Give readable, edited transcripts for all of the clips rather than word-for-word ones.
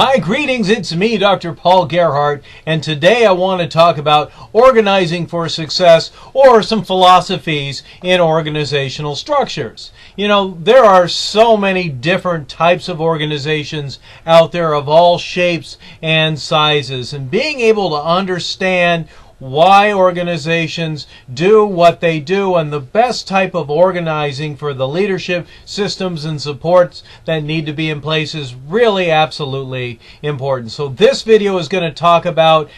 Hi, greetings, it's me, Dr. Paul Gerhardt, and today I want to talk about organizing for success or some philosophies in organizational structures. You know, there are so many different types of organizations out there of all shapes and sizes, and being able to understand why organizations do what they do and the best type of organizing for the leadership systems and supports that need to be in place is really absolutely important. So this video is going to talk about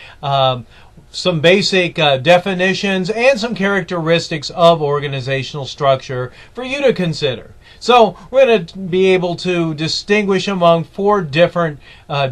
some basic definitions and some characteristics of organizational structure for you to consider. So we're going to be able to distinguish among four different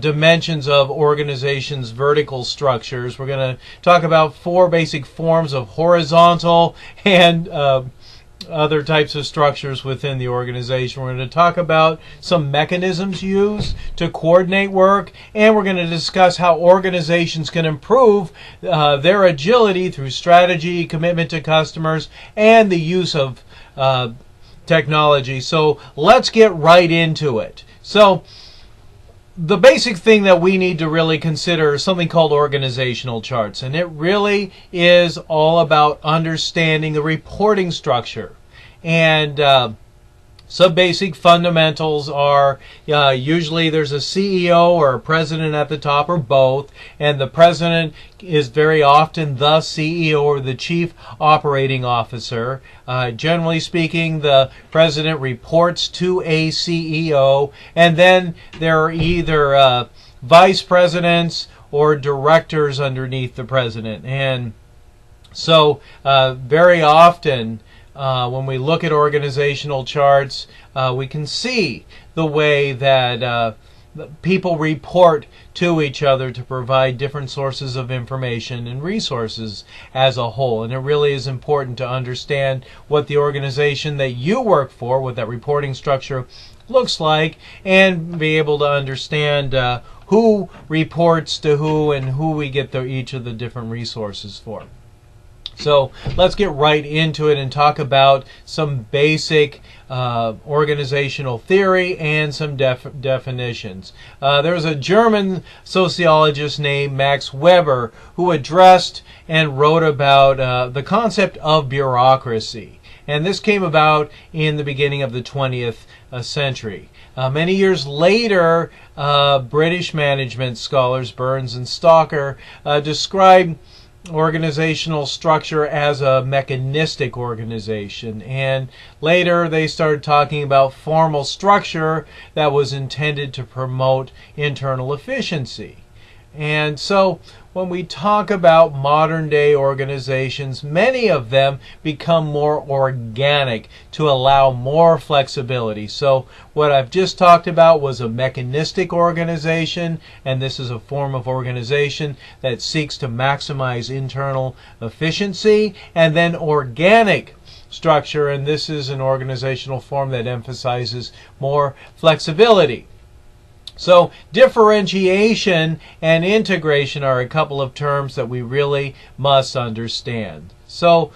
dimensions of organizations' vertical structures. We're going to talk about four basic forms of horizontal and other types of structures within the organization. We're going to talk about some mechanisms used to coordinate work, and we're going to discuss how organizations can improve their agility through strategy, commitment to customers, and the use of technology. So let's get right into it. So the basic thing that we need to really consider is something called organizational charts, and it really is all about understanding the reporting structure. And some basic fundamentals are usually there's a CEO or a president at the top or both, and the president is very often the CEO or the chief operating officer. Generally speaking, the president reports to a CEO, and then there are either vice presidents or directors underneath the president. And so very often when we look at organizational charts, we can see the way that people report to each other to provide different sources of information and resources as a whole. And it really is important to understand what the organization that you work for, what that reporting structure looks like, and be able to understand who reports to who and who we get each of the different resources for. So let's get right into it and talk about some basic organizational theory and some definitions. There was a German sociologist named Max Weber who addressed and wrote about the concept of bureaucracy. And this came about in the beginning of the 20th century. Many years later, British management scholars Burns and Stalker described organizational structure as a mechanistic organization, and later they started talking about formal structure that was intended to promote internal efficiency. And so when we talk about modern day organizations, many of them become more organic to allow more flexibility. So what I've just talked about was a mechanistic organization, and this is a form of organization that seeks to maximize internal efficiency. And then organic structure, and this is an organizational form that emphasizes more flexibility. So differentiation and integration are a couple of terms that we really must understand. So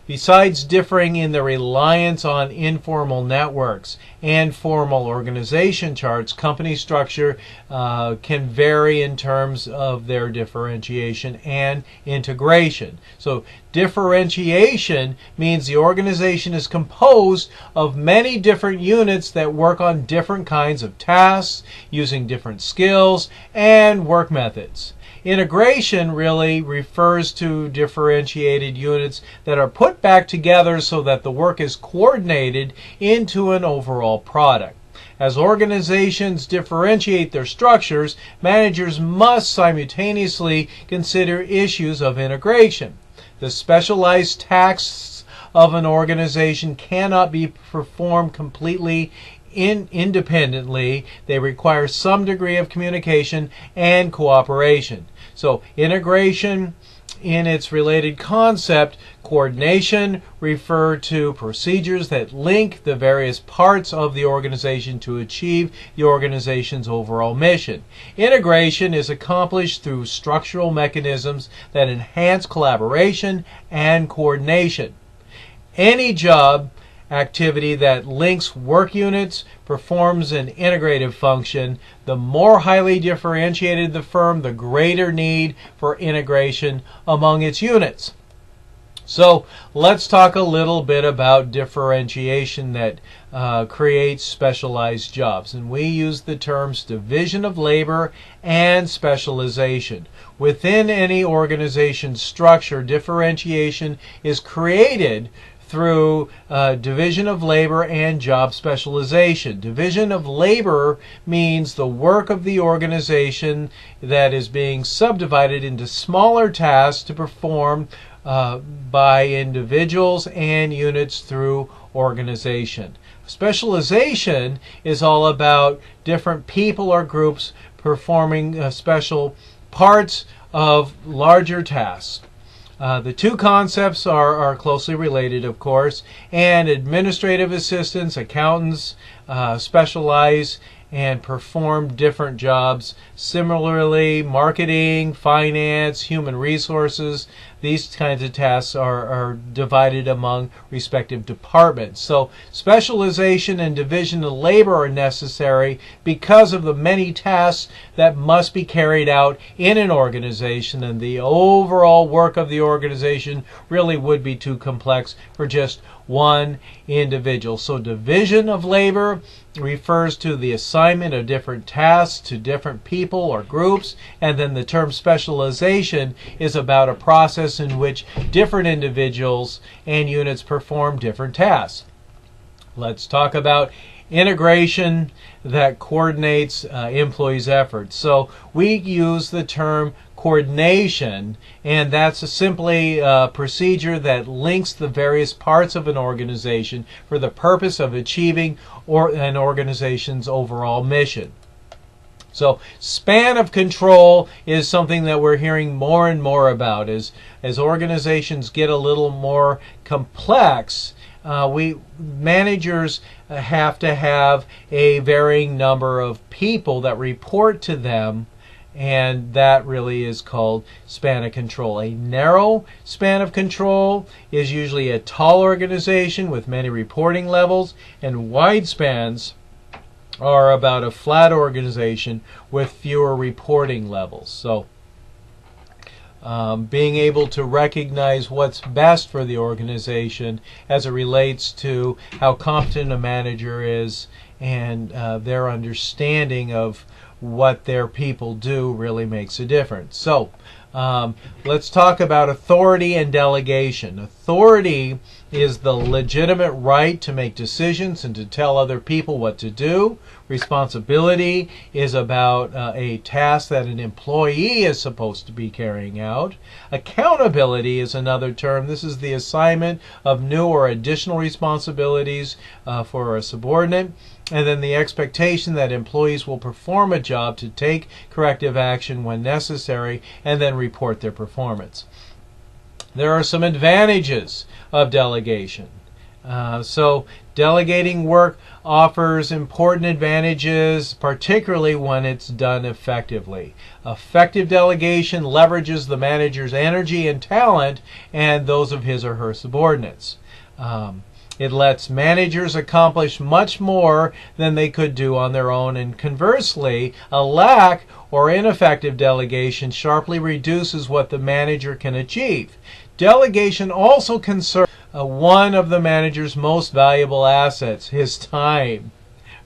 besides differing in the reliance on informal networks and formal organization charts, company structure can vary in terms of their differentiation and integration. So differentiation means the organization is composed of many different units that work on different kinds of tasks, using different skills and work methods. Integration really refers to differentiated units that are put back together so that the work is coordinated into an overall product. As organizations differentiate their structures, managers must simultaneously consider issues of integration. The specialized tasks of an organization cannot be performed completely independently. They require some degree of communication and cooperation. So integration in its related concept, coordination refer to procedures that link the various parts of the organization to achieve the organization's overall mission. Integration is accomplished through structural mechanisms that enhance collaboration and coordination. Any job activity that links work units, performs an integrative function. The more highly differentiated the firm, the greater need for integration among its units. So let's talk a little bit about differentiation that creates specialized jobs. And we use the terms division of labor and specialization. Within any organization structure, differentiation is created through division of labor and job specialization. Division of labor means the work of the organization that is being subdivided into smaller tasks to perform by individuals and units through organization. Specialization is all about different people or groups performing special parts of larger tasks. The two concepts are closely related, of course, and administrative assistants, accountants, specialize and perform different jobs. Similarly, marketing, finance, human resources, these kinds of tasks are divided among respective departments. So specialization and division of labor are necessary because of the many tasks that must be carried out in an organization, and the overall work of the organization really would be too complex for just one individual. So division of labor refers to the assignment of different tasks to different people or groups, and then the term specialization is about a process in which different individuals and units perform different tasks. Let's talk about integration that coordinates employees' efforts. So we use the term coordination, and that's simply a procedure that links the various parts of an organization for the purpose of achieving an organization's overall mission. So span of control is something that we're hearing more and more about. As organizations get a little more complex, managers have to have a varying number of people that report to them, and that really is called span of control. A narrow span of control is usually a tall organization with many reporting levels, and wide spans are about a flat organization with fewer reporting levels. So being able to recognize what's best for the organization as it relates to how competent a manager is and their understanding of what their people do really makes a difference. So let's talk about authority and delegation. Authority is the legitimate right to make decisions and to tell other people what to do. Responsibility is about a task that an employee is supposed to be carrying out. Accountability is another term. This is the assignment of new or additional responsibilities for a subordinate. And then the expectation that employees will perform a job to take corrective action when necessary and then report their performance. There are some advantages of delegation. So delegating work offers important advantages, particularly when it's done effectively. Effective delegation leverages the manager's energy and talent and those of his or her subordinates. It lets managers accomplish much more than they could do on their own, and conversely, a lack or ineffective delegation sharply reduces what the manager can achieve. Delegation also concerns one of the manager's most valuable assets, his time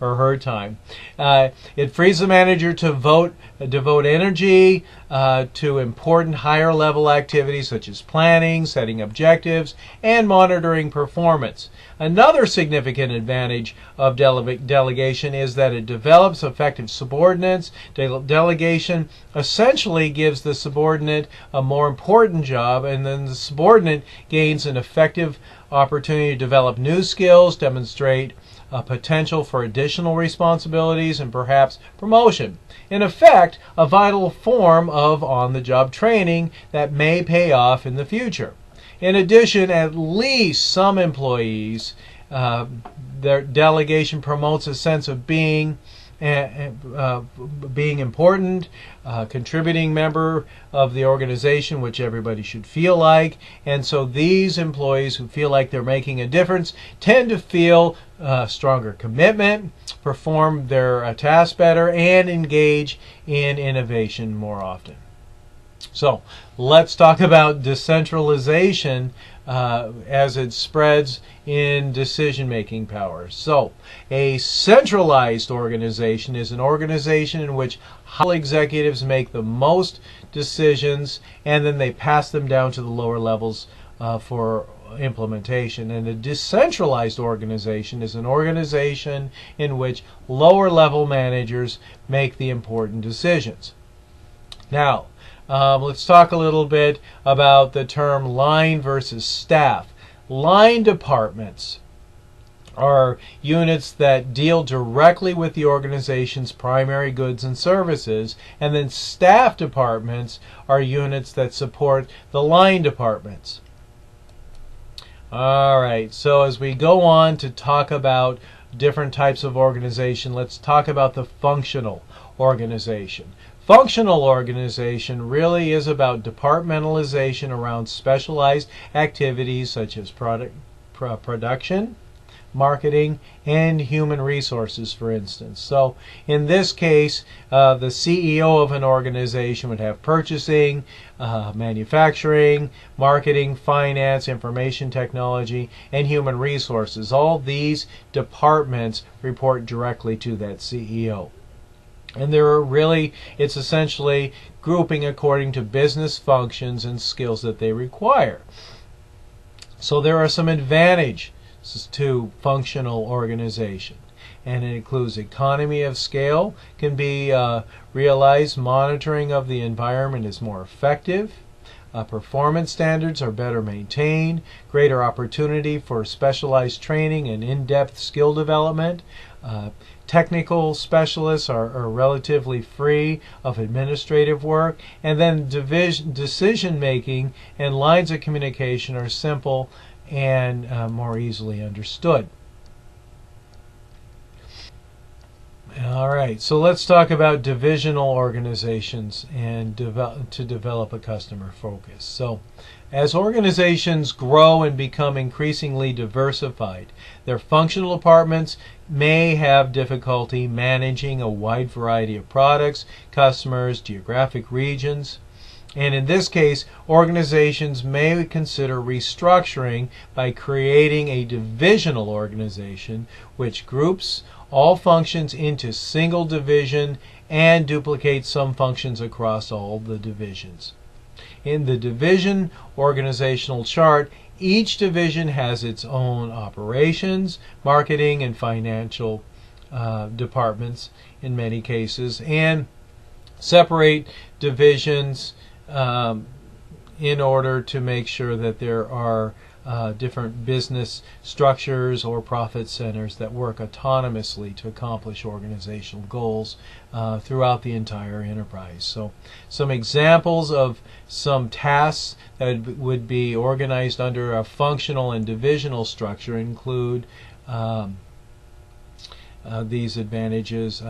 or her time. It frees the manager to devote energy to important higher level activities such as planning, setting objectives, and monitoring performance. Another significant advantage of delegation is that it develops effective subordinates. Delegation essentially gives the subordinate a more important job, and then the subordinate gains an effective opportunity to develop new skills, demonstrate a potential for additional responsibilities, and perhaps promotion. In effect, a vital form of on-the-job training that may pay off in the future. In addition, at least some employees, their delegation promotes a sense of being being important, contributing member of the organization, which everybody should feel like. And so these employees who feel like they're making a difference tend to feel stronger commitment, perform their tasks better, and engage in innovation more often. So let's talk about decentralization as it spreads in decision-making powers. So a centralized organization is an organization in which high executives make the most decisions and then they pass them down to the lower levels for implementation. And a decentralized organization is an organization in which lower level managers make the important decisions. Now, let's talk a little bit about the term line versus staff. Line departments are units that deal directly with the organization's primary goods and services, and then staff departments are units that support the line departments. All right, so as we go on to talk about different types of organization, let's talk about the functional organization. Functional organization really is about departmentalization around specialized activities such as production, marketing, and human resources, for instance. So in this case, the CEO of an organization would have purchasing, manufacturing, marketing, finance, information technology, and human resources. All these departments report directly to that CEO. And it's essentially grouping according to business functions and skills that they require. So there are some advantages to functional organization, and it includes economy of scale can be realized, monitoring of the environment is more effective, performance standards are better maintained, greater opportunity for specialized training and in-depth skill development. Technical specialists are relatively free of administrative work, and then decision making and lines of communication are simple and more easily understood. All right, so let's talk about divisional organizations and to develop a customer focus. So as organizations grow and become increasingly diversified, their functional departments may have difficulty managing a wide variety of products, customers, geographic regions. And in this case, organizations may consider restructuring by creating a divisional organization which groups all functions into single division and duplicates some functions across all the divisions. In the division organizational chart, each division has its own operations, marketing, and financial departments in many cases, and separate divisions in order to make sure that there are different business structures or profit centers that work autonomously to accomplish organizational goals throughout the entire enterprise. So some examples of some tasks that would be organized under a functional and divisional structure include these advantages.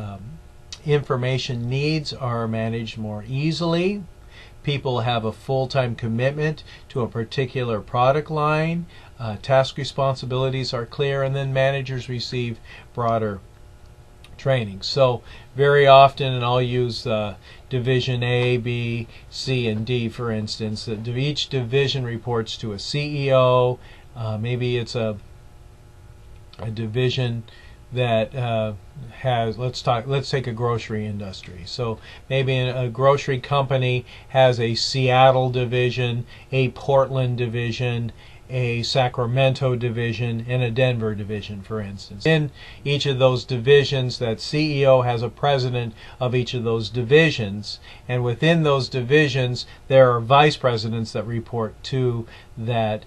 Information needs are managed more easily. People have a full-time commitment to a particular product line. Task responsibilities are clear, and then managers receive broader training. So very often, and I'll use Division A, B, C, and D, for instance. Each division reports to a CEO. Maybe it's a division that has, let's take a grocery industry. So maybe a grocery company has a Seattle division, a Portland division, a Sacramento division, and a Denver division, for instance. In each of those divisions, that CEO has a president of each of those divisions, and within those divisions there are vice presidents that report to that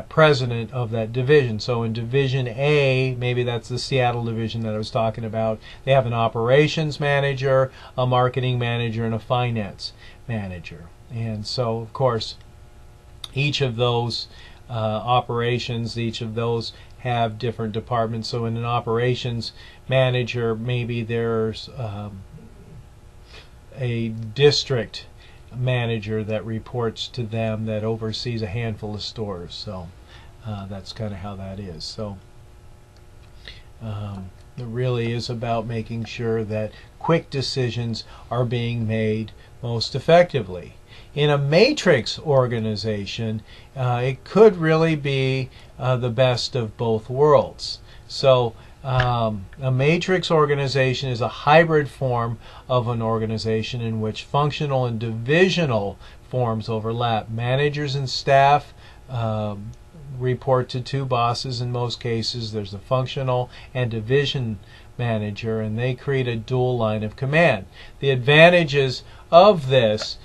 president of that division. So in Division A, maybe that's the Seattle division that I was talking about, they have an operations manager, a marketing manager, and a finance manager. And so, of course, each of those operations, each of those have different departments. So in an operations manager, maybe there's a district manager that reports to them that oversees a handful of stores. So that's kind of how that is. So it really is about making sure that quick decisions are being made most effectively. In a matrix organization, it could really be the best of both worlds. So a matrix organization is a hybrid form of an organization in which functional and divisional forms overlap. Managers and staff report to two bosses in most cases. There's a functional and division manager, and they create a dual line of command. The advantages of this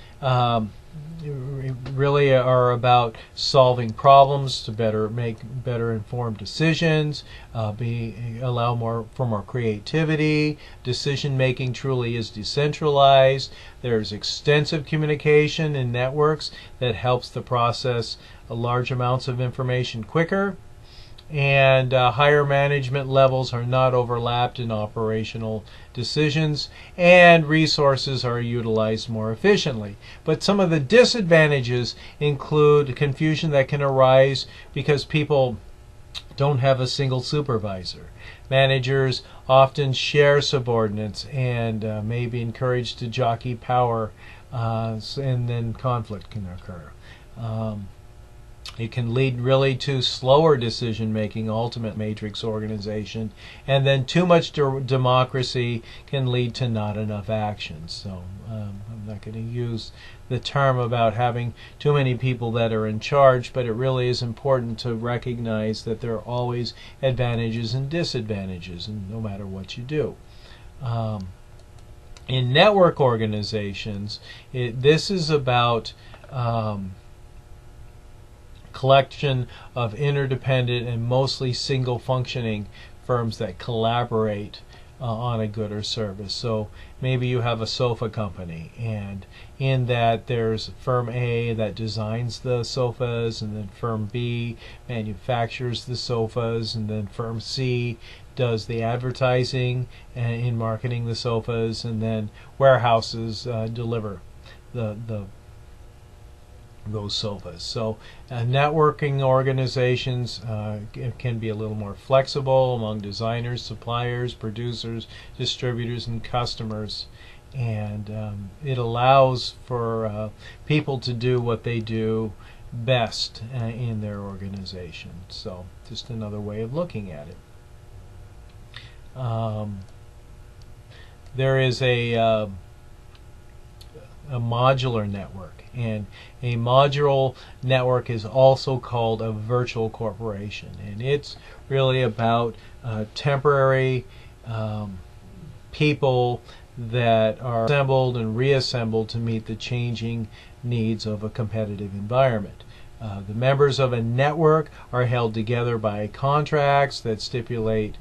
really are about solving problems to make better informed decisions, allow more creativity. Decision making truly is decentralized. There's extensive communication in networks that helps the process large amounts of information quicker, and higher management levels are not overlapped in operational decisions, and resources are utilized more efficiently. But some of the disadvantages include confusion that can arise because people don't have a single supervisor. Managers often share subordinates and may be encouraged to jockey power, and then conflict can occur. It can lead really to slower decision making, ultimate matrix organization, and then too much democracy can lead to not enough action. So I'm not going to use the term about having too many people that are in charge, but it really is important to recognize that there are always advantages and disadvantages, and no matter what you do. In network organizations, this is about collection of interdependent and mostly single functioning firms that collaborate on a good or service. So maybe you have a sofa company, and in that there's firm A that designs the sofas, and then firm B manufactures the sofas, and then firm C does the advertising in marketing the sofas, and then warehouses deliver those sofas. So networking organizations can be a little more flexible among designers, suppliers, producers, distributors, and customers, and it allows for people to do what they do best in their organization. So just another way of looking at it. There is a modular network, and a modular network is also called a virtual corporation, and it's really about temporary people that are assembled and reassembled to meet the changing needs of a competitive environment. The members of a network are held together by contracts that stipulate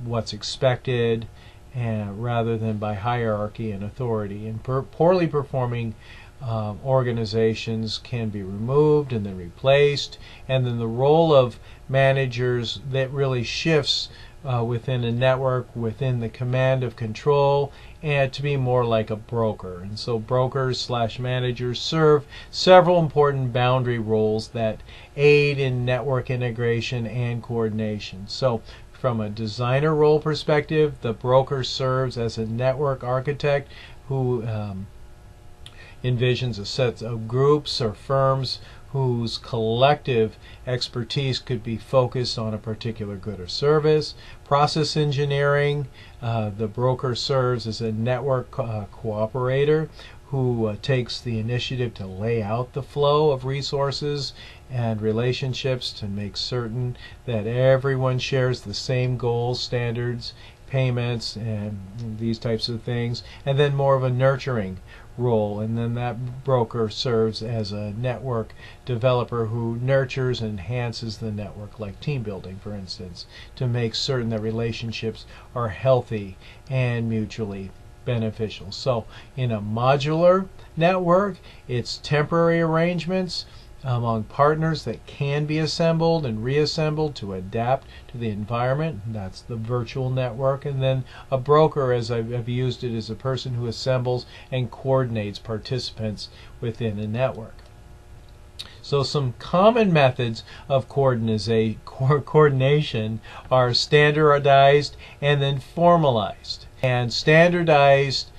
what's expected, and rather than by hierarchy and authority. And poorly performing organizations can be removed and then replaced, and then the role of managers that really shifts within a network, within the command of control, and to be more like a broker. And so brokers/managers serve several important boundary roles that aid in network integration and coordination. So from a designer role perspective, the broker serves as a network architect who envisions a set of groups or firms whose collective expertise could be focused on a particular good or service. Process engineering, the broker serves as a network cooperator who takes the initiative to lay out the flow of resources and relationships to make certain that everyone shares the same goals, standards, payments, and these types of things. And then more of a nurturing role, and then that broker serves as a network developer who nurtures and enhances the network, like team building, for instance, to make certain that relationships are healthy and mutually beneficial. So in a modular network, it's temporary arrangements among partners that can be assembled and reassembled to adapt to the environment. That's the virtual network. And then a broker, as I've used it, is a person who assembles and coordinates participants within a network. So some common methods of coordination are standardized and then formalized. And standardized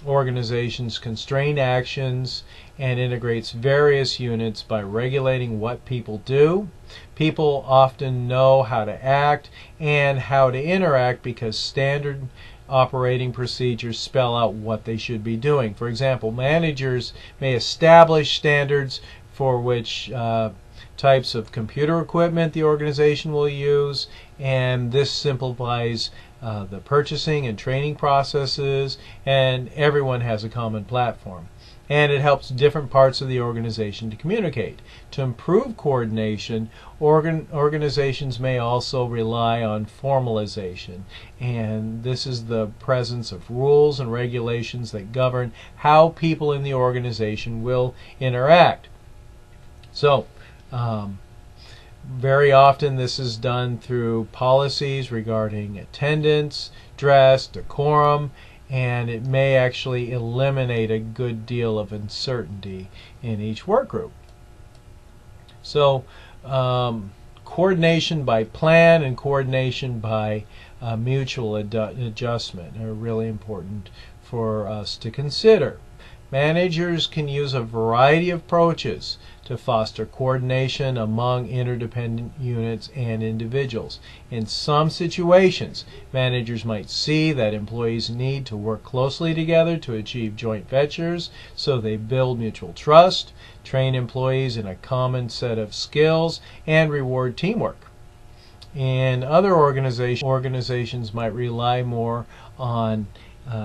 organizations constrain actions and integrates various units by regulating what people do. People often know how to act and how to interact because standard operating procedures spell out what they should be doing. For example, managers may establish standards for which types of computer equipment the organization will use, and this simplifies the purchasing and training processes, and everyone has a common platform. And it helps different parts of the organization to communicate. To improve coordination, organizations may also rely on formalization, and this is the presence of rules and regulations that govern how people in the organization will interact. So, very often this is done through policies regarding attendance, dress, decorum, and it may actually eliminate a good deal of uncertainty in each work group. So, coordination by plan and coordination by mutual adjustment are really important for us to consider. Managers can use a variety of approaches to foster coordination among interdependent units and individuals. In some situations, managers might see that employees need to work closely together to achieve joint ventures, so they build mutual trust, train employees in a common set of skills, and reward teamwork. In other organizations might rely more on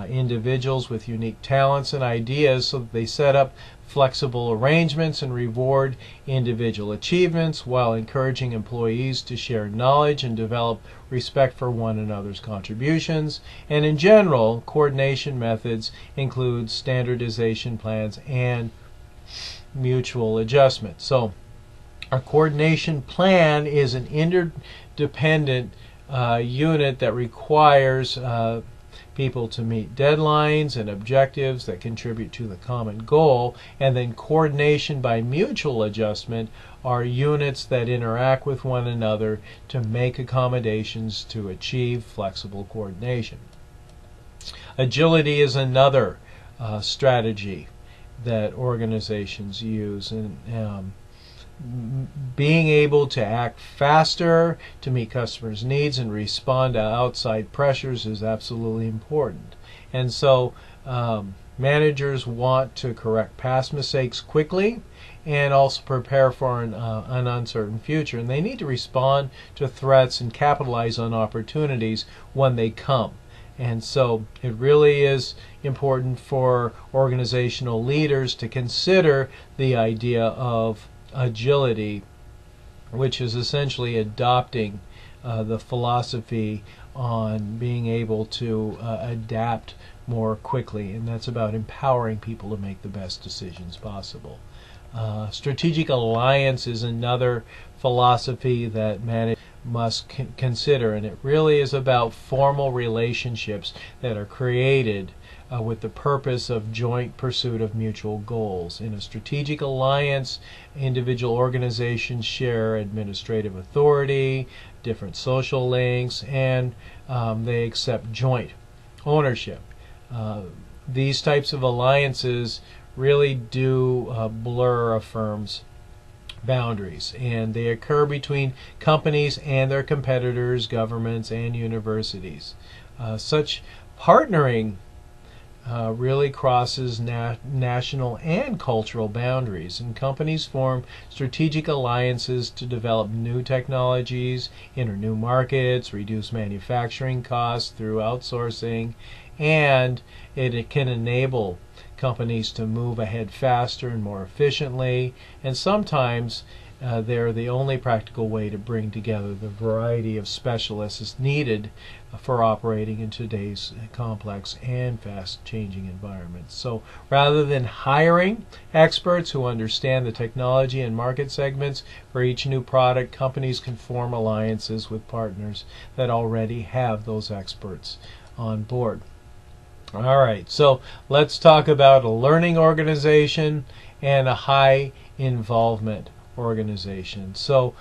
individuals with unique talents and ideas, so that they set up flexible arrangements and reward individual achievements while encouraging employees to share knowledge and develop respect for one another's contributions. And in general, coordination methods include standardization plans and mutual adjustment. So a coordination plan is an interdependent unit that requires people to meet deadlines and objectives that contribute to the common goal. And then coordination by mutual adjustment are units that interact with one another to make accommodations to achieve flexible coordination. Agility is another strategy that organizations use, and being able to act faster to meet customers' needs and respond to outside pressures is absolutely important. And so managers want to correct past mistakes quickly and also prepare for an uncertain future. And they need to respond to threats and capitalize on opportunities when they come. And so it really is important for organizational leaders to consider the idea of agility, which is essentially adopting the philosophy on being able to adapt more quickly, and that's about empowering people to make the best decisions possible. Strategic alliance is another philosophy that managers must consider, and it really is about formal relationships that are created with the purpose of joint pursuit of mutual goals. In a strategic alliance, individual organizations share administrative authority, different social links, and they accept joint ownership. These types of alliances really do blur a firm's boundaries, and they occur between companies and their competitors, governments, and universities. Such partnering really crosses national and cultural boundaries, and companies form strategic alliances to develop new technologies, enter new markets, reduce manufacturing costs through outsourcing, and it can enable companies to move ahead faster and more efficiently, and sometimes they're the only practical way to bring together the variety of specialists needed for operating in today's complex and fast-changing environments. So rather than hiring experts who understand the technology and market segments for each new product, companies can form alliances with partners that already have those experts on board. All right, so let's talk about a learning organization and a high involvement organization. So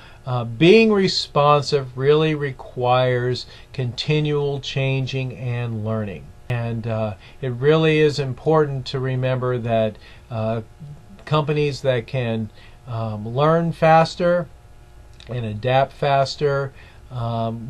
being responsive really requires continual changing and learning. And it really is important to remember that companies that can learn faster and adapt faster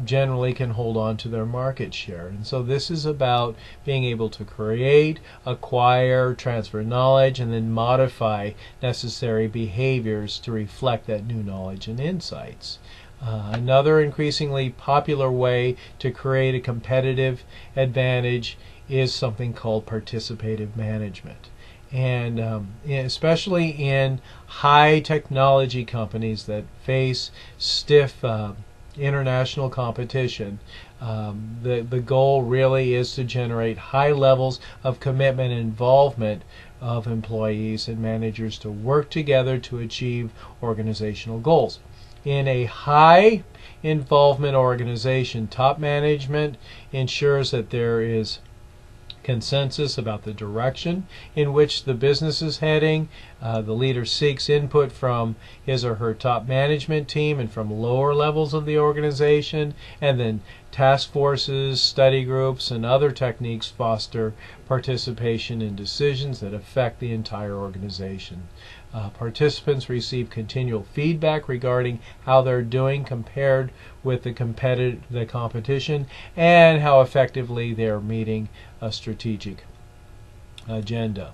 generally can hold on to their market share. And so this is about being able to create, acquire, transfer knowledge, and then modify necessary behaviors to reflect that new knowledge and insights. Another increasingly popular way to create a competitive advantage is something called participative management. And especially in high technology companies that face stiff international competition, the goal really is to generate high levels of commitment and involvement of employees and managers to work together to achieve organizational goals. In a high involvement organization, top management ensures that there is consensus about the direction in which the business is heading. The leader seeks input from his or her top management team and from lower levels of the organization, and then task forces, study groups, and other techniques foster participation in decisions that affect the entire organization. Participants receive continual feedback regarding how they're doing compared with the competition and how effectively they're meeting a strategic agenda.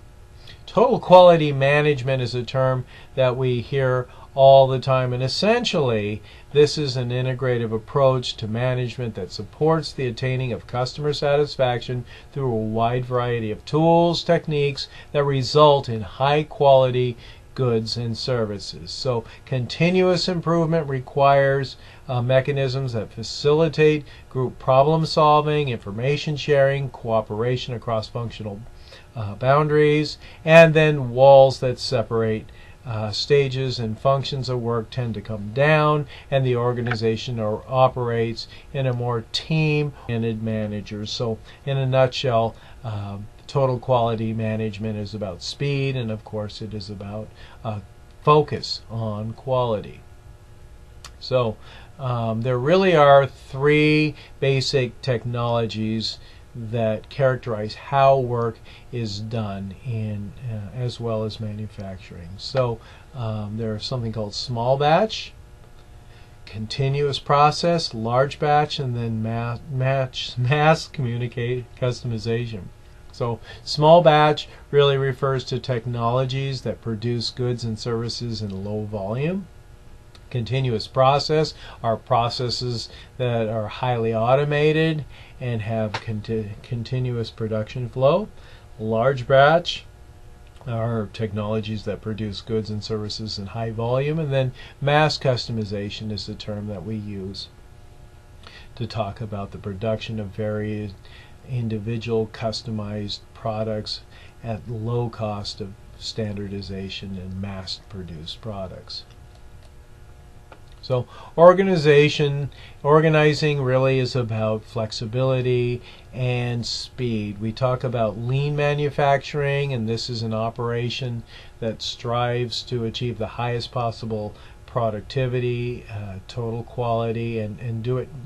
Total quality management is a term that we hear all the time, and essentially this is an integrative approach to management that supports the attaining of customer satisfaction through a wide variety of tools, techniques that result in high quality goods and services. So continuous improvement requires mechanisms that facilitate group problem solving, information sharing, cooperation across functional boundaries, and then walls that separate stages and functions of work tend to come down, and the organization operates in a more team-oriented manner. So in a nutshell, total quality management is about speed, and of course it is about focus on quality. So there really are three basic technologies that characterize how work is done in as well as manufacturing. So there's something called small batch, continuous process, large batch, and then mass communicate customization. So small batch really refers to technologies that produce goods and services in low volume. Continuous process are processes that are highly automated and have continuous production flow. Large batch are technologies that produce goods and services in high volume. And then mass customization is the term that we use to talk about the production of various individual customized products at low cost of standardization and mass-produced products. So organizing really is about flexibility and speed. We talk about lean manufacturing, and this is an operation that strives to achieve the highest possible productivity, total quality, and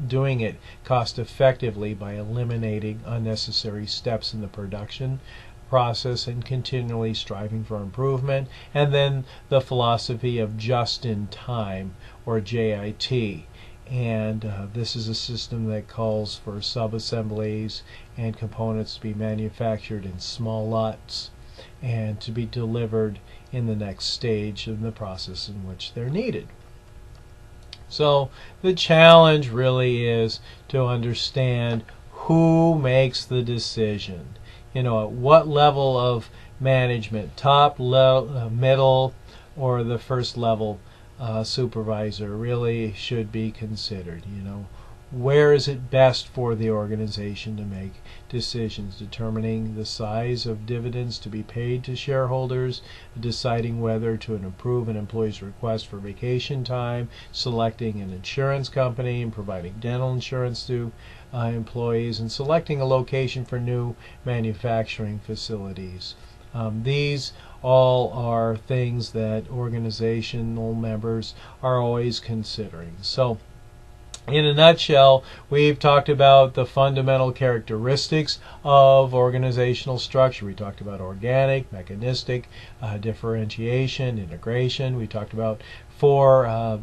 doing it cost effectively by eliminating unnecessary steps in the production process and continually striving for improvement. And then the philosophy of just-in-time, or JIT. And this is a system that calls for sub-assemblies and components to be manufactured in small lots and to be delivered in the next stage of the process in which they're needed. So the challenge really is to understand who makes the decision. At what level of management, top, middle, or the first level supervisor really should be considered. where is it best for the organization to make decisions, determining the size of dividends to be paid to shareholders, deciding whether to approve an employee's request for vacation time, selecting an insurance company and providing dental insurance to employees, and selecting a location for new manufacturing facilities. These all are things that organizational members are always considering. So, in a nutshell, we've talked about the fundamental characteristics of organizational structure. We talked about organic, mechanistic, differentiation, integration. We talked about 4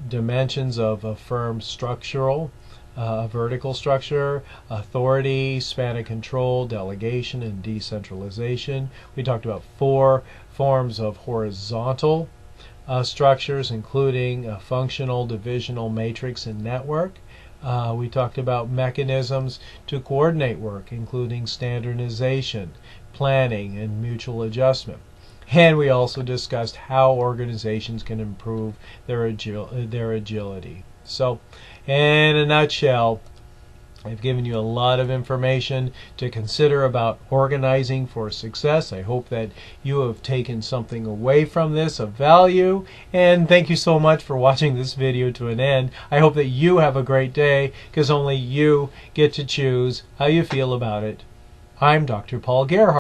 dimensions of a firm's structural, vertical structure, authority, span of control, delegation, and decentralization. We talked about 4 forms of horizontal structures, including a functional, divisional, matrix, and network. We talked about mechanisms to coordinate work, including standardization, planning, and mutual adjustment. And we also discussed how organizations can improve their agility. So, in a nutshell, I've given you a lot of information to consider about organizing for success. I hope that you have taken something away from this of value, and thank you so much for watching this video to an end. I hope that you have a great day, because only you get to choose how you feel about it. I'm Dr. Paul Gerhardt.